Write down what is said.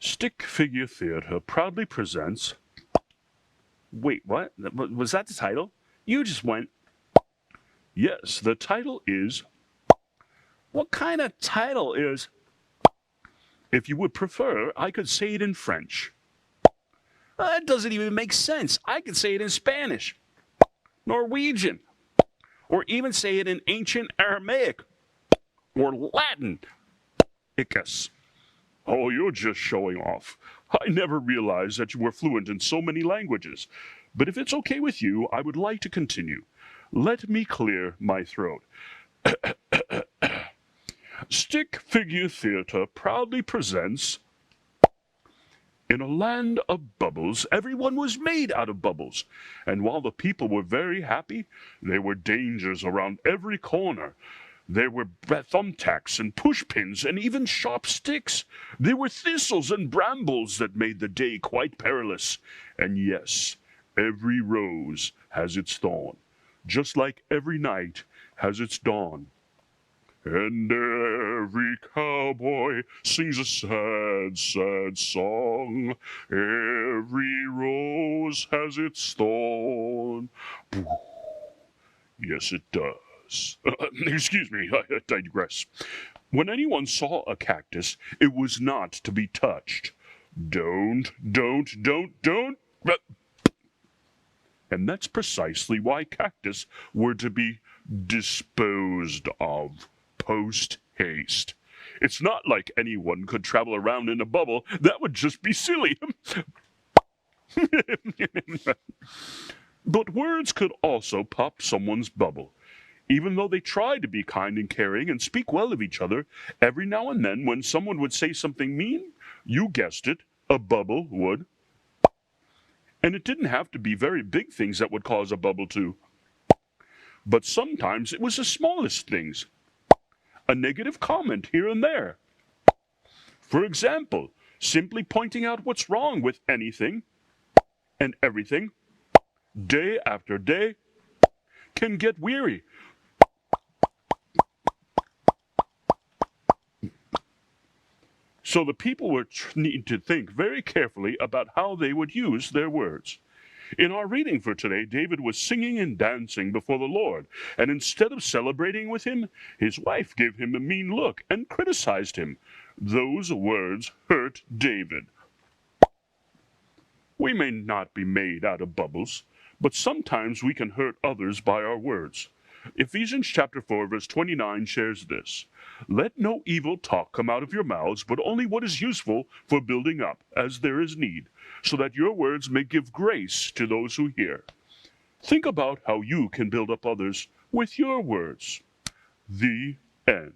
Stick Figure Theater proudly presents. Wait, what? Was that the title? You just went. Yes, the title is. What kind of title is. If you would prefer, I could say it in French. That doesn't even make sense. I could say it in Spanish, Norwegian, or even say it in ancient Aramaic or Latin. Icus. Oh, you're just showing off. I never realized that you were fluent in so many languages. But if it's okay with you, I would like to continue. Let me clear my throat. Stick Figure Theater proudly presents. In a land of bubbles, everyone was made out of bubbles. And while the people were very happy, there were dangers around every corner. There were thumbtacks and pushpins and even sharp sticks. There were thistles and brambles that made the day quite perilous. And yes, every rose has its thorn, just like every night has its dawn. And every cowboy sings a sad, sad song. Every rose has its thorn. Yes, it does. Excuse me, I digress. When anyone saw a cactus, it was not to be touched. Don't. And that's precisely why cactus were to be disposed of post haste. It's not like anyone could travel around in a bubble. That would just be silly. But words could also pop someone's bubble. Even though they tried to be kind and caring and speak well of each other, every now and then when someone would say something mean, you guessed it, a bubble would. And it didn't have to be very big things that would cause a bubble to. But sometimes it was the smallest things. A negative comment here and there. For example, simply pointing out what's wrong with anything and everything, day after day, can get weary. So the people would need to think very carefully about how they would use their words. In our reading for today, David was singing and dancing before the Lord, and instead of celebrating with him, his wife gave him a mean look and criticized him. Those words hurt David. We may not be made out of bubbles, but sometimes we can hurt others by our words. Ephesians chapter 4, verse 29 shares this. Let no evil talk come out of your mouths, but only what is useful for building up, as there is need, so that your words may give grace to those who hear. Think about how you can build up others with your words. The end.